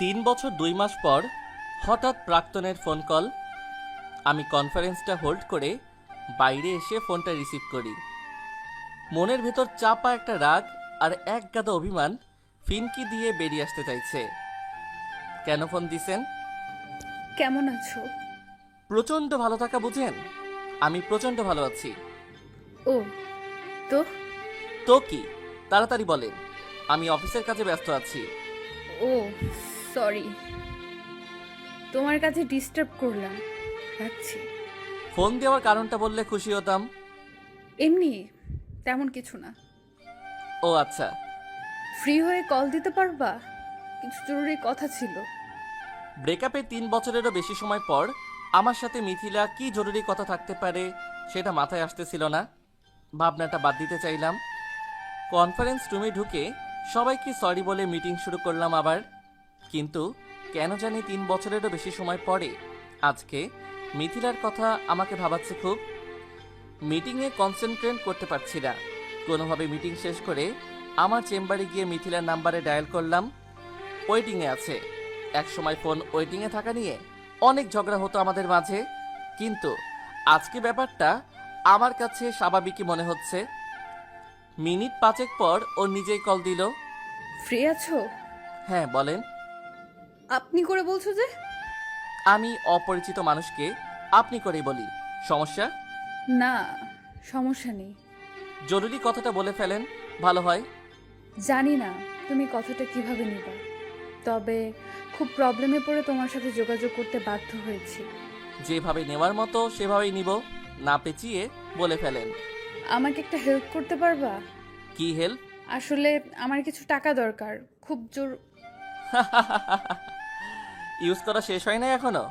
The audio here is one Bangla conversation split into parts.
3 বছর 2 মাস পর হঠাৎ প্রাক্তনের ফোন কল। আমি কনফারেন্সটা হোল্ড করে বাইরে এসে ফোনটা রিসিভ করি। মনের ভেতর চাপা একটা রাগ আর এক গাদা অভিমান ফিনকি দিয়ে বেরিয়ে আসতে চাইছে। কেন ফোন দিছেন? কেমন আছো? প্রচণ্ড ভালো থাকা বুঝেন? আমি প্রচণ্ড ভালো আছি। ও তো তো কি, তাড়াতাড়ি বলেন। আমি অফিসের কাজে ব্যস্ত আছি। ও সরি, তোমার কাছে ডিস্টার্ব করলাম, রাখছি। ফোন দেওয়ার কারণটা বললে খুশি হতাম। এমনি, তেমন কিছু না। ও আচ্ছা। ফ্রি হয়ে কল দিতে পারবা? কিছু জরুরি কথা ছিল। ব্রেকআপের 3 বছরেরও বেশি সময় পর আমার সাথে মিথিলা কি জরুরি কথা থাকতে পারে সেটা মাথায় আসতেছিল না। ভাবনাটা বাদ দিতে চাইলাম। কনফারেন্স রুমে ঢুকে সবাইকে সরি বলে মিটিং শুরু করলাম আবার। কিন্তু কেন জানি 3 বছরেরও বেশি সময় পরে আজকে মিথিলার কথা আমাকে ভাবাচ্ছে খুব। মিটিংয়ে কনসেন্ট্রেট করতে পারছি না। কোনোভাবে মিটিং শেষ করে আমার চেম্বারে গিয়ে মিথিলার নাম্বারে ডায়াল করলাম। ওয়েটিংয়ে আছে। এক সময় ফোন ওয়েটিংয়ে থাকা নিয়ে অনেক ঝগড়া হতো আমাদের মাঝে, কিন্তু আজকে ব্যাপারটা আমার কাছে স্বাভাবিকই মনে হচ্ছে। মিনিট 5 পর ও নিজেই কল দিল। ফ্রি আছো? হ্যাঁ বলেন। আপনি করে বলছো যে? আমি অপরিচিত মানুষকে আপনি করেই বলি, সমস্যা? না, সমস্যা নেই। জরুরি কথাটা বলে ফেলেন, ভালো হয়। জানি না তুমি কথাটা কিভাবে নিবা, তবে খুব প্রবলেমে পড়ে তোমার সাথে যোগাযোগ করতে বাধ্য হয়েছি। যেভাবে নেওয়ার মতো সেভাবেই নিব, না পেঁচিয়ে বলে ফেলেন। আমাকে একটা হেল্প করতে পারবা? কি হেল্প? আসলে আমার কিছু টাকা দরকার, খুব জোর। ইউজ করা শেষ হয় নাই এখনো?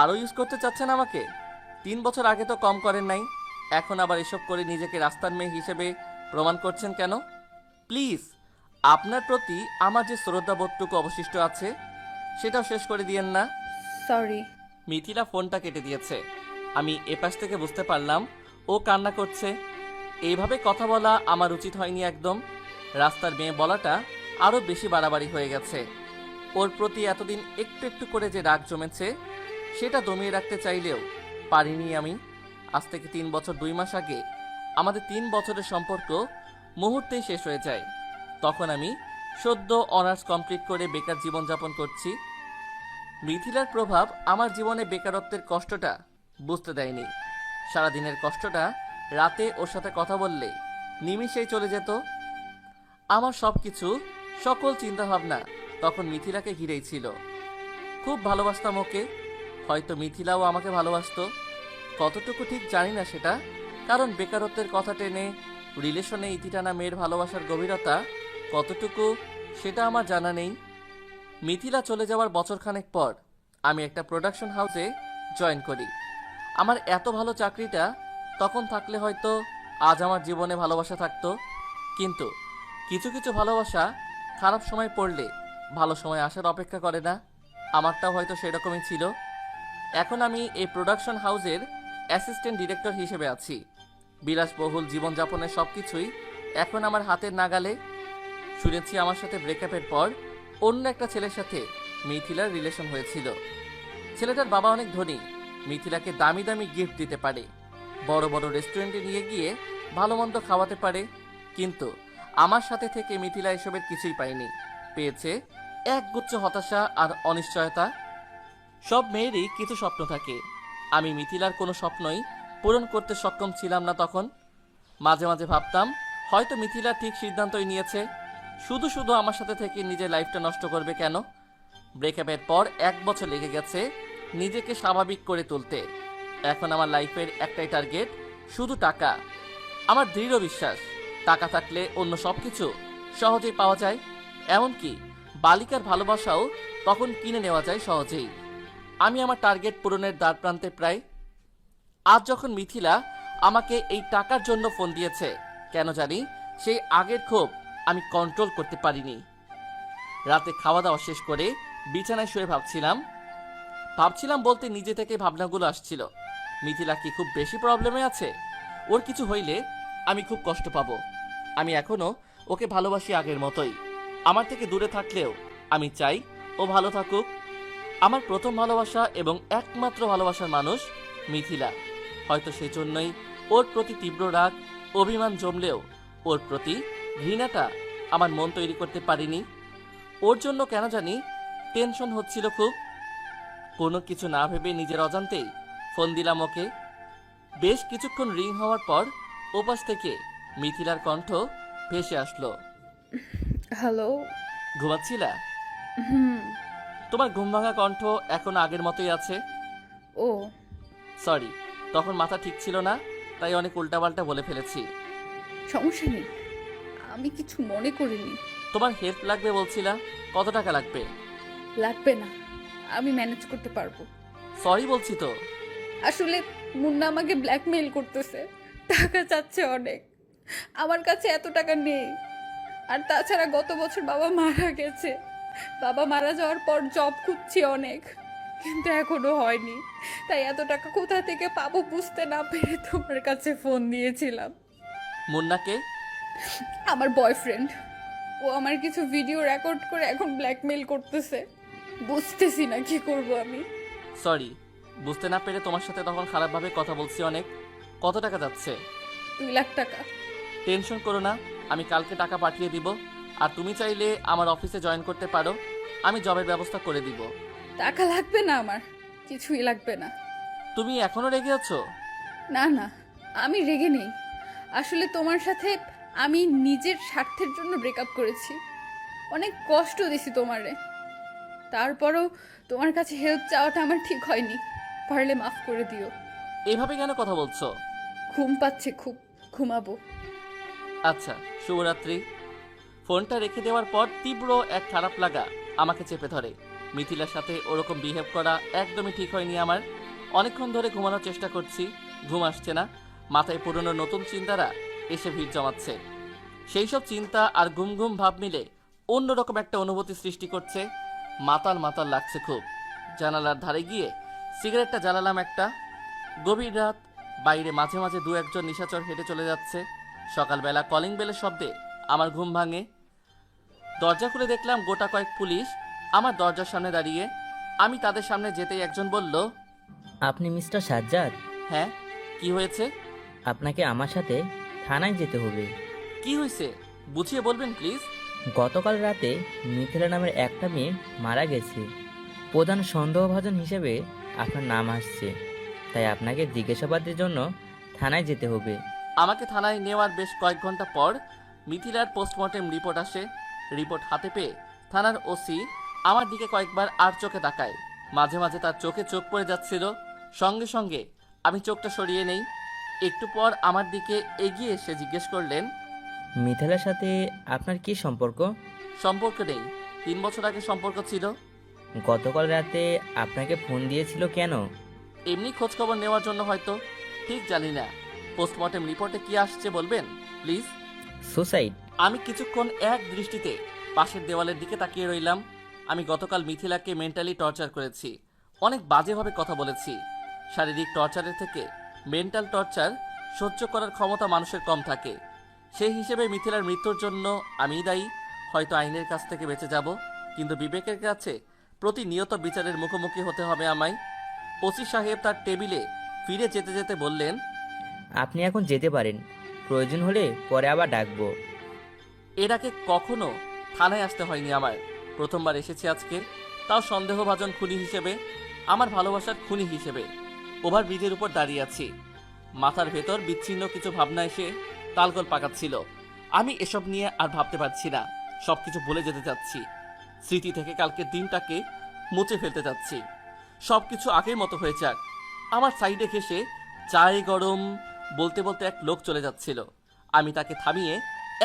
আরও ইউজ করতে চাচ্ছেন আমাকে? 3 বছর আগে তো কম করেন নাই, এখন আবার এসব করে নিজেকে রাস্তার মেয়ে হিসেবে প্রমাণ করছেন কেন? প্লিজ, আপনার প্রতি আমার যে শ্রদ্ধাবোধটুকু অবশিষ্ট আছে সেটাও শেষ করে দিয়েন না। সরি। মিথিলা ফোনটা কেটে দিয়েছে। আমি এপাশ থেকে বুঝতে পারলাম ও কান্না করছে। এইভাবে কথা বলা আমার উচিত হয়নি একদম। রাস্তার মেয়ে বলাটা আরও বেশি বাড়াবাড়ি হয়ে গেছে। ওর প্রতি এতদিন একটু একটু করে যে রাগ জমেছে সেটা দমিয়ে রাখতে চাইলেও পারিনি আমি। আজ থেকে 3 বছর 2 মাস আগে আমাদের 3 বছরের সম্পর্ক মুহূর্তেই শেষ হয়ে যায়। তখন আমি সদ্য অনার্স কমপ্লিট করে বেকার জীবনযাপন করছি। মিথিলার প্রভাব আমার জীবনে বেকারত্বের কষ্টটা বুঝতে দেয়নি। সারাদিনের কষ্টটা রাতে ওর সাথে কথা বললে নিমিষেই চলে যেত। আমার সবকিছু, সকল চিন্তাভাবনা তখন মিথিলাকে ঘিরেই ছিল। খুব ভালোবাসতাম ওকে, হয়তো মিথিলাও আমাকে ভালোবাসতো। কতটুকু ঠিক জানি না সেটা, কারণ বেকারত্বের কথা টেনে রিলেশনে ইতি টানা মেয়ের ভালোবাসার গভীরতা কতটুকু সেটা আমার জানা নেই। মিথিলা চলে যাওয়ার বছরখানেক পর আমি একটা প্রোডাকশন হাউসে জয়েন করি। আমার এত ভালো চাকরিটা তখন থাকলে হয়তো আজ আমার জীবনে ভালোবাসা থাকতো। কিন্তু কিছু কিছু ভালোবাসা খারাপ সময় পড়লে ভালো সময় আসার অপেক্ষা করে না। আমারটাও হয়তো সেরকমই ছিল। এখন আমি এই প্রোডাকশন হাউসের অ্যাসিস্ট্যান্ট ডিরেক্টর হিসেবে আছি। বিলাসবহুল জীবনযাপনের সব কিছুই এখন আমার হাতের নাগালে। শুনেছি আমার সাথে ব্রেকআপের পর অন্য একটা ছেলের সাথে মিথিলার রিলেশন হয়েছিল। ছেলেটার বাবা অনেক ধনী, মিথিলাকে দামি দামি গিফট দিতে পারে, বড় বড় রেস্টুরেন্টে নিয়ে গিয়ে ভালো মন্দ খাওয়াতে পারে। কিন্তু আমার সাথে থেকে মিথিলা এসবের কিছুই পায়নি, পেয়েছে একগুচ্ছ হতাশা আর অনিশ্চয়তা। সব মেয়েরই কিছু স্বপ্ন থাকে, আমি মিথিলার কোনো স্বপ্নই পূরণ করতে সক্ষম ছিলাম না তখন। মাঝে মাঝে ভাবতাম হয়তো মিথিলা ঠিক সিদ্ধান্তই নিয়েছে, শুধু শুধু আমার সাথে থেকে নিজের লাইফটা নষ্ট করবে কেন। ব্রেকআপের পর 1 বছর লেগে গেছে নিজেকে স্বাভাবিক করে তুলতে। এখন আমার লাইফের একটাই টার্গেট, শুধু টাকা। আমার দৃঢ় বিশ্বাস টাকা থাকলে অন্য সব কিছু সহজেই পাওয়া যায়, এমনকি বালিকার ভালোবাসাও তখন কিনে নেওয়া যায় সহজেই। আমি আমার টার্গেট পূরণের দ্বারপ্রান্তে প্রায়। আজ যখন মিথিলা আমাকে এই টাকার জন্য ফোন দিয়েছে, কেন জানি সেই আগের ক্ষোভ আমি কন্ট্রোল করতে পারিনি। রাতে খাওয়া দাওয়া শেষ করে বিছানায় শুয়ে ভাবছিলাম বলতে নিজে থেকে ভাবনাগুলো আসছিল। মিথিলা কি খুব বেশি প্রবলেমে আছে? ওর কিছু হইলে আমি খুব কষ্ট পাবো। আমি এখনো ওকে ভালোবাসি আগের মতোই। আমার থেকে দূরে থাকলেও আমি চাই ও ও ভালো থাকুক। আমার প্রথম ভালোবাসা এবং একমাত্র ভালোবাসার মানুষ মিথিলা। হয়তো সেজন্যই ওর প্রতি তীব্র রাগ, অভিমান জমলেও ওর প্রতি ঘৃণাটা আমার মন তৈরি করতে পারিনি। ওর জন্য কেন জানি টেনশন হচ্ছিল খুব। কোনো কিছু না ভেবে নিজের অজান্তেই ফোন দিলাম ওকে। বেশ কিছুক্ষণ রিং হওয়ার পর ওপাশ থেকে মিথিলার কণ্ঠ ভেসে আসলো। হ্যালো। ঘুমাচ্ছিলা? হুম। তোমার ঘুমভাঙা কণ্ঠ এখন আগের মতোই আছে। ও, সরি, তখন মাথা ঠিক ছিল না, তাই অনেক উল্টাপাল্টা বলে ফেলেছি। সমস্যা নেই, আমি কিছু মনে করিনি। তোমার হেল্প লাগবে বলছিলা, কত টাকা লাগবে? লাগবে না, আমি ম্যানেজ করতে পারবো। সরি বলছি তো। আসলে মুন্না আমাকে ব্ল্যাকমেইল করতেছে, টাকা চাচ্ছে অনেক। আমার কাছে এত টাকা নেই। আর তাছাড়া গত বছর বাবা মারা গেছে। বাবা মারা যাওয়ার পর জব খুঁজছি অনেক, কিন্তু এখনো হয়নি। তাই এত টাকা কোথা থেকে পাবো বুঝতে না পেরে তোমার কাছে ফোন দিয়েছিলাম। মুন্নাকে? আমার বয়ফ্রেন্ড। ও আমার কিছু ভিডিও রেকর্ড করে এখন ব্ল্যাকমেইল করতেছে। বুঝতেছি না কি করব আমি। সরি, বুঝতে না পেরে তোমার সাথে তখন খারাপভাবে কথা বলছি অনেক। কত টাকা যাচ্ছে? 2 লাখ টাকা। টেনশন করো না, আমি কালকে টাকা পাঠিয়ে দিব। আর তুমি চাইলে আমার অফিসে জয়েন করতে পারো, আমি জবের ব্যবস্থা করে দিব। টাকা লাগবে না, আমার কিছুই লাগবে না। তুমি এখনো রেগে আছো? না না, আমি রেগে নেই। আসলে তোমার সাথে আমি নিজের স্বার্থের জন্য ব্রেকআপ করেছি। অনেক কষ্ট দিছি তোমারে। তারপরও তোমার কাছে হেল্প চাওয়াটা আমার ঠিক হয়নি। পারলে মাফ করে দিও। এইভাবে কেন কথা বলছো? ঘুম পাচ্ছে খুব, ঘুমাবো। আচ্ছা, শুভরাত্রি। ফোনটা রেখে দেওয়ার পর তীব্র এক খারাপ লাগা আমাকে চেপে ধরে। মিথিলার সাথে ওরকম বিহেভ করা একদমই ঠিক হয়নি আমার। অনেকক্ষণ ধরে ঘুমানোর চেষ্টা করছি, ঘুম আসছে না। মাথায় পুরনো নতুন চিন্তারা এসে ভিড় জমাচ্ছে। সেই সব চিন্তা আর ঘুম ঘুম ভাব মিলে অন্যরকম একটা অনুভূতি সৃষ্টি করছে। মাতাল মাতাল লাগছে খুব। জানালার ধারে গিয়ে সিগারেটটা জ্বালালাম একটা। গভীর রাত, বাইরে মাঝে মাঝে দু একজন নিশাচর হেঁটে চলে যাচ্ছে। সকালবেলা কলিং বেলের শব্দে আমার ঘুম ভাঙে। দরজা খুলে দেখলাম গোটা কয়েক পুলিশ আমার দরজার সামনে দাঁড়িয়ে। আমি তাদের সামনে যেতেই একজন বলল, আপনি মিস্টার সাজ্জাদ? হ্যাঁ, কি হয়েছে? আপনাকে আমার সাথে থানায় যেতে হবে। কি হয়েছে বুঝিয়ে বলবেন প্লিজ? গতকাল রাতে মিথিলা নামের একটা মেয়ে মারা গেছে। প্রধান সন্দেহভাজন হিসেবে আপনার নাম আসছে, তাই আপনাকে জিজ্ঞাসাবাদের জন্য থানায় যেতে হবে। আমাকে থানায় নেওয়ার বেশ কয়েক ঘন্টা পর মিথিলার পোস্টমর্টেম রিপোর্ট আসে। রিপোর্ট হাতে পেয়ে থানার ওসি আমার দিকে কয়েকবার আর চোখে তাকায়। মাঝে মাঝে তার চোখে চোখ পড়ে যাচ্ছিল। সঙ্গে সঙ্গে আমি চোখটা সরিয়ে নেই। একটু পর আমার দিকে এগিয়ে এসে জিজ্ঞেস করলেন, মিথিলার সাথে আপনার কি সম্পর্ক? সম্পর্ক নেই, 3 বছর আগে সম্পর্ক ছিল। গতকাল রাতে আপনাকে ফোন দিয়েছিল কেন? এমনি খোঁজ খবর নেওয়ার জন্য হয়তো, ঠিক জানি না। পোস্টমর্টেম রিপোর্টে কি আসছে বলবেন প্লিজ? সুসাইড। আমি কিছুক্ষণ এক দৃষ্টিতে পাশের দেওয়ালের দিকে তাকিয়ে রইলাম। আমি গতকাল মিথিলাকে মেন্টালি টর্চার করেছি, অনেক বাজেভাবে কথা বলেছি। শারীরিক টর্চারের থেকে মেন্টাল টর্চার সহ্য করার ক্ষমতা মানুষের কম থাকে। সেই হিসেবে মিথিলার মৃত্যুর জন্য আমিই দায়ী। হয়তো আইনের কাছ থেকে বেঁচে যাব, কিন্তু বিবেকের কাছে প্রতিনিয়ত বিচারের মুখোমুখি হতে হবে আমায়। ওসি সাহেব তার টেবিলে ফিরে যেতে যেতে বললেন, আপনি এখন যেতে পারেন, প্রয়োজন হলে পরে আবার ডাকবো। এর আগে কখনো থানায় আসতে হয়নি আমার, প্রথমবার এসেছি আজকে, তাও সন্দেহভাজন খুনি হিসেবে, আমার ভালোবাসার খুনি হিসেবে। ওভারব্রিজের উপর দাঁড়িয়ে আছি। মাথার ভেতর বিচ্ছিন্ন কিছু ভাবনা এসে তালগোল পাকাচ্ছিল। আমি এসব নিয়ে আর ভাবতে পারছি না, সবকিছু ভুলে যেতে চাচ্ছি। স্মৃতি থেকে কালকের দিনটাকে মুছে ফেলতে চাচ্ছি। সবকিছু আগের মতো হয়ে যাক। আমার সাইডে ঘেসে চায়ে গরম বলতে বলতে এক লোক চলে যাচ্ছিল। আমি তাকে থামিয়ে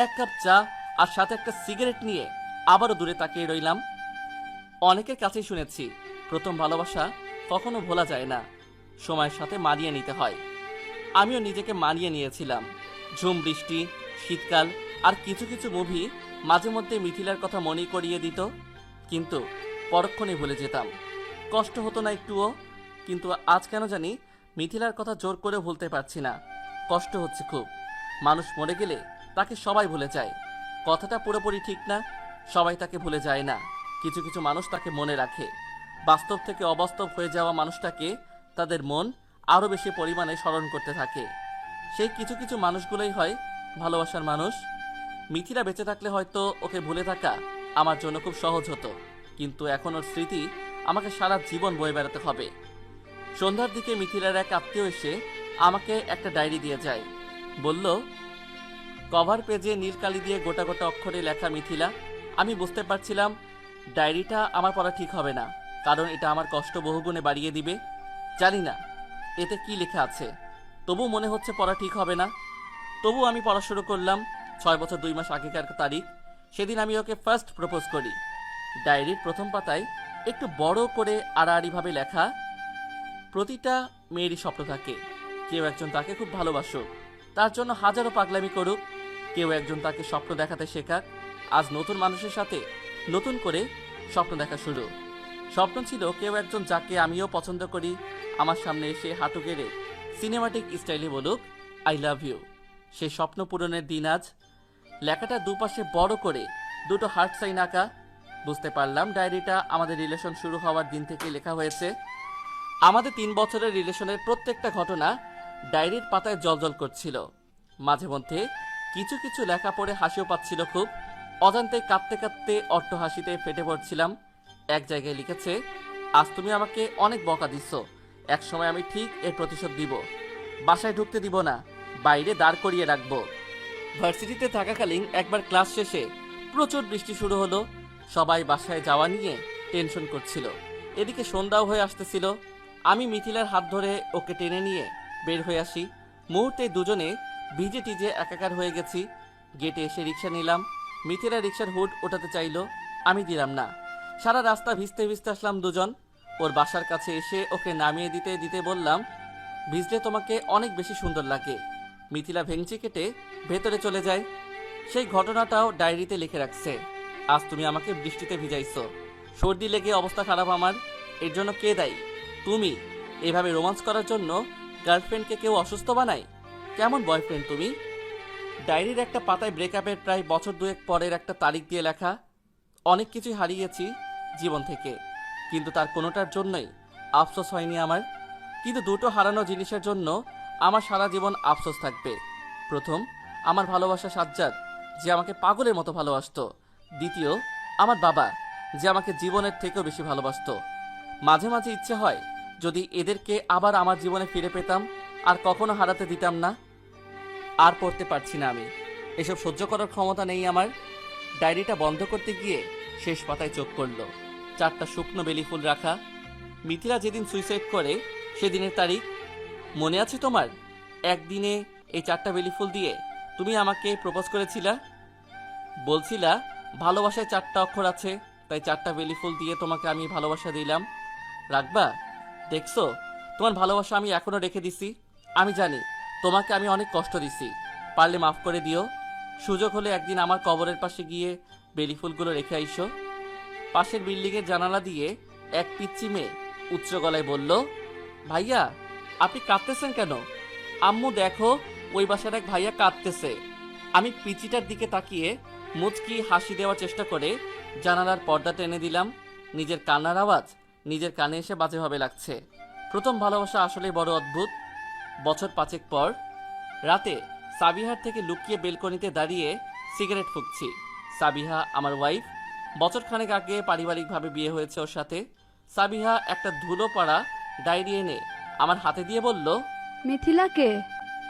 1 কাপ চা আর সাথে একটা সিগারেট নিয়ে আবারও দূরে তাকিয়ে রইলাম। অনেকের কাছেই শুনেছি, প্রথম ভালোবাসা কখনো ভোলা যায় না, সময়ের সাথে মানিয়ে নিতে হয়। আমিও নিজেকে মানিয়ে নিয়েছিলাম। ঝুম বৃষ্টি, শীতকাল আর কিছু কিছু মুভি মাঝে মধ্যে মিথিলার কথা মনে করিয়ে দিত, কিন্তু পরক্ষণে ভুলে যেতাম। কষ্ট হতো না একটুও, কিন্তু আজ কেন জানি মিথিলার কথা জোর করে ভুলতে পারছি না। কষ্ট হচ্ছে খুব। মানুষ মরে গেলে তাকে সবাই ভুলে যায়, কথাটা পুরোপুরি ঠিক না। সবাই তাকে ভুলে যায় না, কিছু কিছু মানুষ তাকে মনে রাখে। বাস্তব থেকে অবাস্তব হয়ে যাওয়া মানুষটাকে তাদের মন আরও বেশি পরিমাণে স্মরণ করতে থাকে। সেই কিছু কিছু মানুষগুলোই হয় ভালোবাসার মানুষ। মিথিলা বেঁচে থাকলে হয়তো ওকে ভুলে থাকা আমার জন্য খুব সহজ হতো, কিন্তু এখন ওর স্মৃতি আমাকে সারা জীবন বয়ে বেড়াতে হবে। সন্ধ্যার দিকে মিথিলার এক আত্মীয় এসে আমাকে একটা ডায়েরি দিয়ে যায়। বলল, কভার পেজে নীল কালি দিয়ে গোটা গোটা অক্ষরে লেখা মিথিলা। আমি বুঝতে পারছিলাম ডায়েরিটা আমার পড়া ঠিক হবে না, কারণ এটা আমার কষ্ট বহুগুণে বাড়িয়ে দিবে। জানি না এতে কি লেখা আছে, তবু মনে হচ্ছে পড়া ঠিক হবে না। তবু আমি পড়া শুরু করলাম। 6 বছর 2 মাস আগেকার তারিখ, সেদিন আমি ওকে ফার্স্ট প্রপোজ করি। ডায়েরির প্রথম পাতায় একটু বড় করে আড়াআড়িভাবে লেখা, প্রতিটা মেয়েরই স্বপ্ন থাকে কেউ একজন তাকে খুব ভালোবাসুক, তার জন্য হাজারো পাগলামি করুক, কেউ একজন তাকে স্বপ্ন দেখাতে শেখাক। আজ নতুন মানুষের সাথে নতুন করে স্বপ্ন দেখা শুরু। স্বপ্ন ছিল কেউ একজন যাকে আমিও পছন্দ করি আমার সামনে এসে হাঁটু গেড়ে সিনেমাটিক স্টাইলে বলুক আই লাভ ইউ। সেই স্বপ্ন পূরণের দিন আজ। লেখাটা দুপাশে বড় করে দুটো হার্ট সাইন আঁকা। বুঝতে পারলাম ডায়েরিটা আমাদের রিলেশন শুরু হওয়ার দিন থেকে লেখা হয়েছে। আমাদের 3 বছরের রিলেশনের প্রত্যেকটা ঘটনা ডায়েরির পাতায় জলজল করছিল। মাঝে মধ্যে কিছু কিছু লেখা পড়ে হাসিও পাচ্ছিল খুব। অজান্তে কাঁদতে কাঁদতে অট্ট হাসিতে ফেটে পড়ছিলাম। এক জায়গায় লিখেছে, আজ তুমি আমাকে অনেক বকা দিচ্ছ, এক সময় আমি ঠিক এর প্রতিশোধ দিব। বাসায় ঢুকতে দিব না, বাইরে দাঁড় করিয়ে রাখবো। ভার্সিটিতে থাকাকালীন একবার ক্লাস শেষে প্রচুর বৃষ্টি শুরু হলো। সবাই বাসায় যাওয়া নিয়ে টেনশন করছিল। এদিকে সন্ধ্যাও হয়ে আসতেছিল। আমি মিথিলার হাত ধরে ওকে টেনে নিয়ে বের হয়ে আসি। মুহূর্তে দুজনে ভিজে টিজে একাকার হয়ে গেছি। গেটে এসে রিক্সা নিলাম। মিথিলা রিক্সার হুড ওঠাতে চাইলো, আমি দিলাম না। সারা রাস্তা ভিজতে ভিজতে আসলাম দুজন। ওর বাসার কাছে এসে ওকে নামিয়ে দিতে দিতে বললাম, ভিজলে তোমাকে অনেক বেশি সুন্দর লাগে। মিথিলা ভেঙচি কেটে ভেতরে চলে যায়। সেই ঘটনাটাও ডায়েরিতে লিখে রাখছে। আজ তুমি আমাকে বৃষ্টিতে ভিজাইছো, সর্দি লেগে অবস্থা খারাপ আমার। এর জন্য কে দায়ী? তুমি। এভাবে রোমান্স করার জন্য গার্লফ্রেন্ডকে কেউ অসুস্থ বানায়? কেমন বয়ফ্রেন্ড তুমি? ডায়েরির একটা পাতায় ব্রেকআপের প্রায় বছর 2 পরের একটা তারিখ দিয়ে লেখা। অনেক কিছুই হারিয়েছি জীবন থেকে, কিন্তু তার কোনোটার জন্যই আফসোস হয়নি আমার। কিন্তু দুটো হারানো জিনিসের জন্য আমার সারা জীবন আফসোস থাকবে। প্রথম, আমার ভালোবাসা সাজ্জাদ, যে আমাকে পাগলের মতো ভালোবাসতো। দ্বিতীয়, আমার বাবা, যে আমাকে জীবনের থেকেও বেশি ভালোবাসতো। মাঝে মাঝে ইচ্ছে হয় যদি এদেরকে আবার আমার জীবনে ফিরে পেতাম, আর কখনো হারাতে দিতাম না। আর পড়তে পারছি না আমি, এসব সহ্য করার ক্ষমতা নেই আমার। ডায়েরিটা বন্ধ করতে গিয়ে শেষ পাতায় চোখ পড়ল, 4টা শুকনো বেলি ফুল রাখা। মিথিলা যেদিন সুইসাইড করে সেদিনের তারিখ মনে আছে তোমার? একদিনে এই 4টা বেলি ফুল দিয়ে তুমি আমাকে প্রপোজ করেছিলা। বলছিলা ভালোবাসায় 4টা অক্ষর আছে, তাই 4টা বেলি ফুল দিয়ে তোমাকে আমি ভালোবাসা দিলাম। রাখবা? দেখছো, তোমার ভালোবাসা আমি এখনো রেখে দিছি। আমি জানি তোমাকে আমি অনেক কষ্ট দিছি, পারলে মাফ করে দিও। সুযোগ হলে একদিন আমার কবরের পাশে গিয়ে বেলি ফুলগুলো রেখে আইসো। পাশের বিল্ডিংয়ের জানালা দিয়ে এক পিচ্চি মেয়ে উচ্চ গলায় বলল, ভাইয়া আপনি কাঁদতেছেন কেন? আম্মু দেখো, ওই বাসার এক ভাইয়া কাঁদতেছে। আমি পিচিটার দিকে তাকিয়ে মুচকি হাসি দেওয়ার চেষ্টা করে জানালার পর্দা টেনে দিলাম। নিজের কান্নার আওয়াজ নিজের কানে এসে বাজেভাবে লাগছে। প্রথম ভালোবাসা আসলেই বড় অদ্ভুত। বছর 5 পর রাতে সাবিহার থেকে লুকিয়ে বেলকনিতে দাঁড়িয়ে সিগারেট ফুঁকছি। সাবিহা আমার ওয়াইফ। বছরখানেক আগে পারিবারিকভাবে বিয়ে হয়েছে ওর সাথে। সাবিহা একটা ধুলো পড়া ডায়েরি এনে আমার হাতে দিয়ে বলল, মিথিলাকে?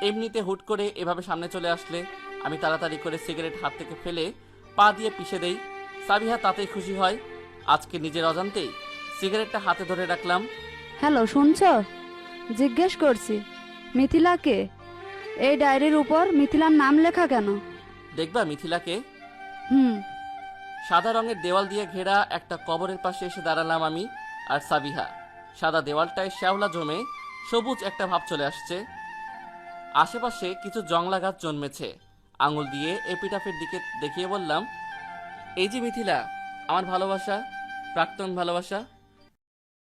এমনিতে হুট করে এভাবে সামনে চলে আসলে আমি তাড়াতাড়ি করে সিগারেট হাত থেকে ফেলে পা দিয়ে পিষে দেই। সাবিহা তাতেই খুশি হয়। আজকে নিজের অজান্তেই সিগারেটটা হাতে ধরে রাখলাম। হ্যালো, শুনছ? জিজ্ঞেস করছি, মিথিলাকে? এই ডায়েরির উপর মিথিলার নাম লেখা কেন? দেখবা মিথিলাকে? হুম। সাদা রঙের দেওয়াল দিয়ে ঘেরা একটা কবরের পাশে এসে দাঁড়ালাম আমি আর সাবিহা। সাদা দেওয়ালটায় শ্যাওলা জমে সবুজ একটা ভাব চলে আসছে। আশেপাশে কিছু জংলা গাছ জন্মেছে। আঙুল দিয়ে এপিটাফের দিকে দেখিয়ে বললাম, এই যে মিথিলা, আমার ভালোবাসা, প্রাক্তন ভালোবাসা।